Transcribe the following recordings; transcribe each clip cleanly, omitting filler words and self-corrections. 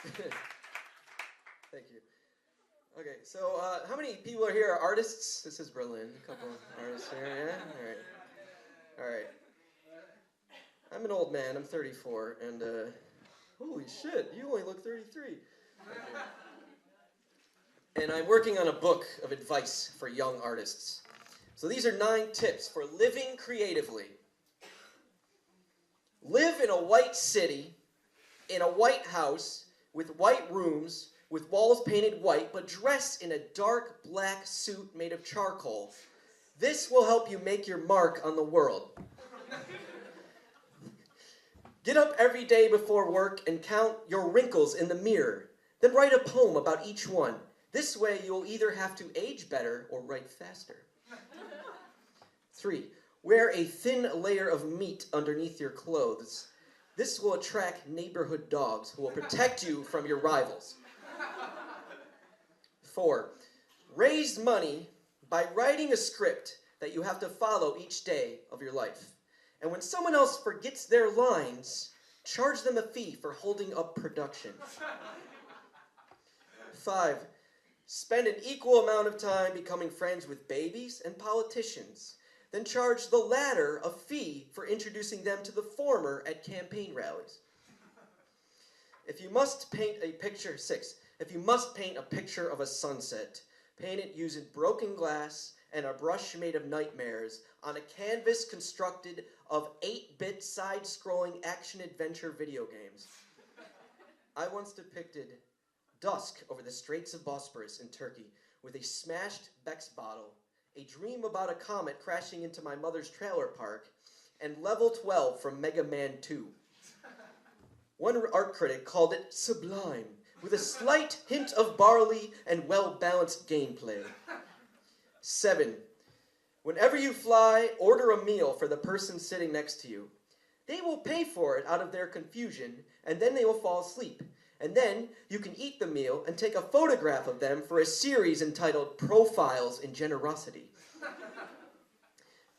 Thank you. Okay, so how many people are here are artists? This is Berlin. A couple of artists here, yeah? All right. All right. I'm an old man. I'm 34, and holy shit, you only look 33. And I'm working on a book of advice for young artists. So these are 9 tips for living creatively. Live in a white city, in a white house, with white rooms, with walls painted white, but dress in a dark black suit made of charcoal. This will help you make your mark on the world. Get up every day before work and count your wrinkles in the mirror. Then write a poem about each one. This way you'll either have to age better or write faster. 3. Wear a thin layer of meat underneath your clothes. This will attract neighborhood dogs who will protect you from your rivals. 4. Raise money by writing a script that you have to follow each day of your life. And when someone else forgets their lines, charge them a fee for holding up production. 5. Spend an equal amount of time becoming friends with babies and politicians. Then charge the latter a fee for introducing them to the former at campaign rallies. If you must paint a picture, 6. If you must paint a picture of a sunset, paint it using broken glass and a brush made of nightmares on a canvas constructed of 8-bit side-scrolling action-adventure video games. I once depicted dusk over the Straits of Bosporus in Turkey with a smashed Beck's bottle, a dream about a comet crashing into my mother's trailer park, and level 12 from Mega Man 2. One art critic called it sublime, with a slight hint of barley and well-balanced gameplay. 7. Whenever you fly, order a meal for the person sitting next to you. They will pay for it out of their confusion, and then they will fall asleep. And then you can eat the meal and take a photograph of them for a series entitled Profiles in Generosity.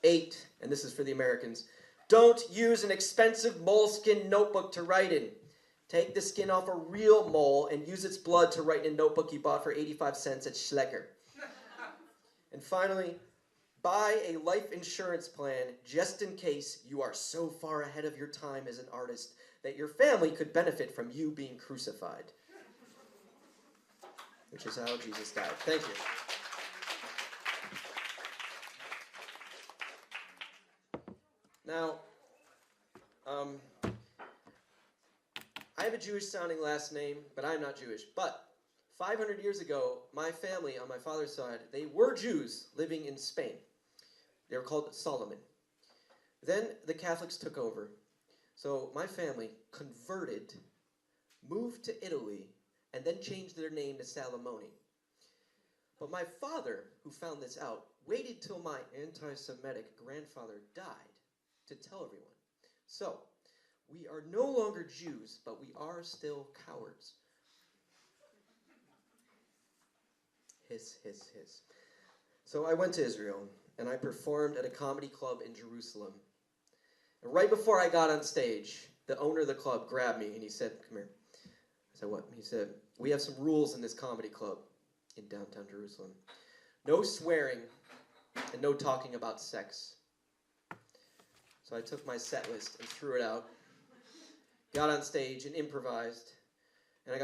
8, and this is for the Americans, don't use an expensive moleskin notebook to write in. Take the skin off a real mole and use its blood to write in a notebook you bought for 85 cents at Schlecker. And finally, buy a life insurance plan just in case you are so far ahead of your time as an artist that your family could benefit from you being crucified. Which is how Jesus died. Thank you. Now, I have a Jewish-sounding last name, but I'm not Jewish. But 500 years ago, my family on my father's side, they were Jews living in Spain. They were called Salamone. Then the Catholics took over. So my family converted, moved to Italy, and then changed their name to Salamone. But my father, who found this out, waited till my anti-Semitic grandfather died to tell everyone. So, we are no longer Jews, but we are still cowards. Hiss, hiss, hiss. So I went to Israel, and I performed at a comedy club in Jerusalem. And right before I got on stage, the owner of the club grabbed me, and he said, come here. I said, what? He said, we have some rules in this comedy club in downtown Jerusalem. No swearing, and no talking about sex. So I took my set list and threw it out, got on stage and improvised, and I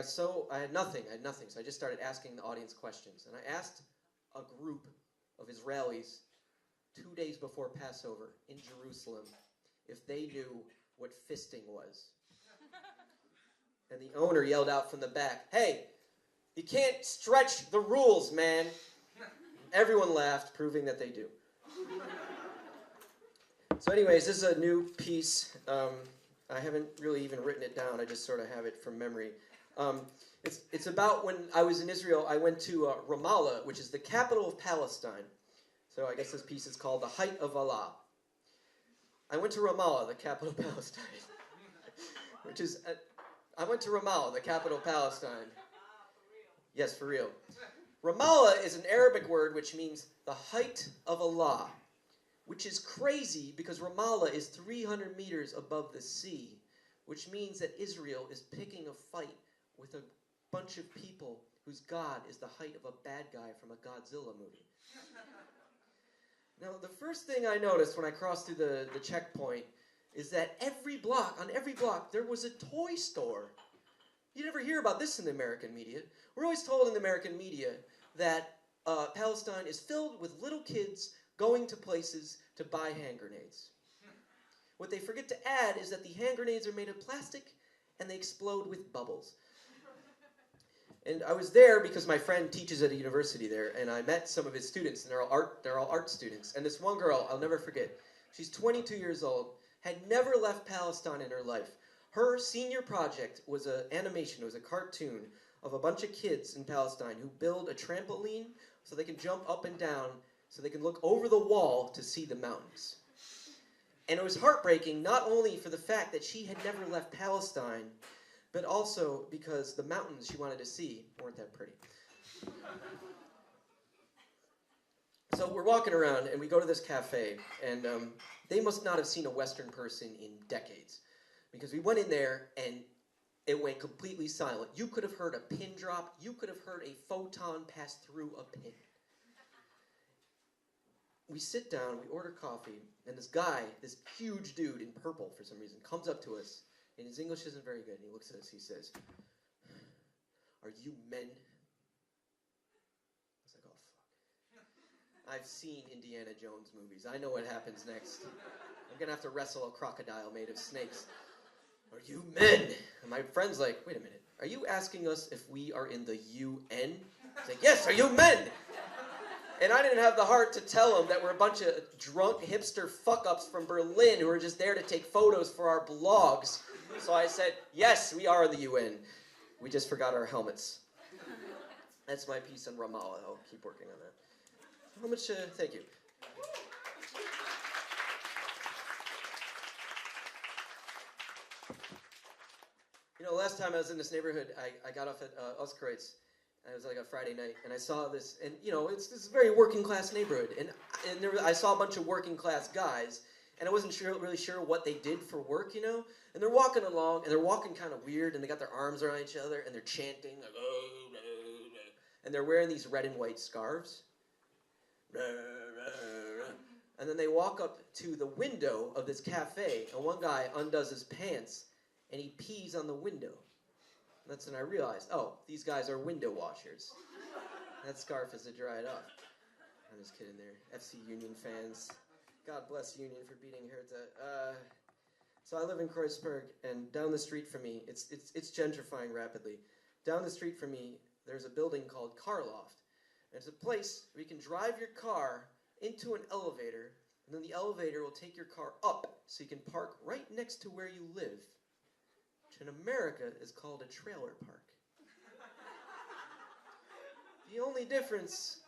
had nothing, so I just started asking the audience questions. And I asked a group of Israelis 2 days before Passover in Jerusalem if they knew what fisting was. And the owner yelled out from the back, hey, you can't stretch the rules, man. Everyone laughed, proving that they do. So anyways, this is a new piece. I haven't really even written it down. I just sort of have it from memory. It's about when I was in Israel, I went to Ramallah, which is the capital of Palestine. So I guess this piece is called The Height of Allah. I went to Ramallah, the capital of Palestine. I went to Ramallah, the capital of Palestine. Yes, for real. Ramallah is an Arabic word which means the height of Allah, which is crazy because Ramallah is 300 meters above the sea, which means that Israel is picking a fight with a bunch of people whose god is the height of a bad guy from a Godzilla movie. Now, the first thing I noticed when I crossed through the checkpoint is that on every block, there was a toy store. You never hear about this in the American media. We're always told in the American media that Palestine is filled with little kids going to places to buy hand grenades. What they forget to add is that the hand grenades are made of plastic and they explode with bubbles. And I was there because my friend teaches at a university there, and I met some of his students, and they're all art students. And this one girl, I'll never forget, she's 22 years old, had never left Palestine in her life. Her senior project was an animation, it was a cartoon of a bunch of kids in Palestine who build a trampoline so they can jump up and down, so they can look over the wall to see the mountains. And it was heartbreaking, not only for the fact that she had never left Palestine, but also because the mountains she wanted to see weren't that pretty. So we're walking around, and we go to this cafe, and they must not have seen a Western person in decades, because we went in there, and it went completely silent. You could have heard a pin drop. You could have heard a photon pass through a pin. We sit down, we order coffee, and this guy, this huge dude in purple for some reason, comes up to us, and his English isn't very good, and he looks at us, he says, "Are you men?" I was like, oh, fuck. I've seen Indiana Jones movies. I know what happens next. I'm going to have to wrestle a crocodile made of snakes. "Are you men?" And my friend's like, "Wait a minute. Are you asking us if we are in the UN?" He's like, "Yes, are you men?" And I didn't have the heart to tell him that we're a bunch of drunk hipster fuck-ups from Berlin who are just there to take photos for our blogs. So I said, "Yes, we are the UN. We just forgot our helmets." That's my piece on Ramallah. I'll keep working on that. How much, thank you. You know, last time I was in this neighborhood, I got off at Ostkreuz. It was like a Friday night, and I saw this, and you know, it's this very working class neighborhood, and I saw a bunch of working class guys, and I wasn't really sure what they did for work, you know, and they're walking along, and they're walking kind of weird, and they got their arms around each other, and they're chanting, like, "Oh, blah, blah," and they're wearing these red and white scarves, blah, blah, blah. And then they walk up to the window of this cafe, and one guy undoes his pants, and he pees on the window. That's when I realized, oh, these guys are window washers. That scarf is to dry it off. I'm just kidding there. FC Union fans. God bless Union for beating Hertha. So I live in Kreuzberg, and down the street from me, it's gentrifying rapidly. Down the street from me, there's a building called Car Loft. And it's a place where you can drive your car into an elevator, and then the elevator will take your car up so you can park right next to where you live. In America is called a trailer park. The only difference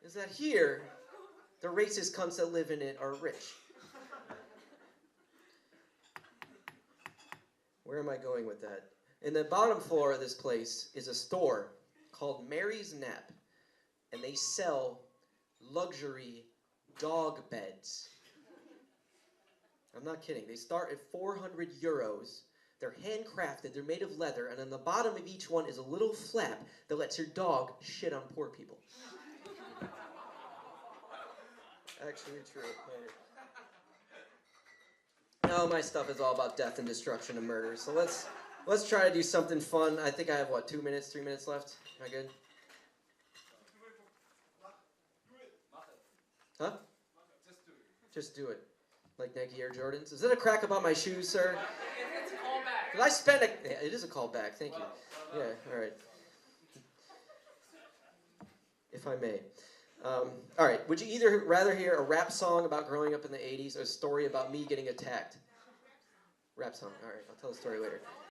is that here, the racist cunts that live in it are rich. Where am I going with that? In the bottom floor of this place is a store called Mary's Nap, and they sell luxury dog beds. I'm not kidding. They start at 400 euros. They're handcrafted, they're made of leather, and on the bottom of each one is a little flap that lets your dog shit on poor people. Actually true. No, my stuff is all about death and destruction and murder, so let's try to do something fun. I think I have, 3 minutes left? Am I good? Huh? Just do it. Like Nike Air Jordans? Is that a crack about my shoes, sir? It's a callback. Did I spend a... It is a callback, thank you. Yeah, all right. If I may. All right, would you either rather hear a rap song about growing up in the 80s or a story about me getting attacked? Rap song, all right, I'll tell the story later.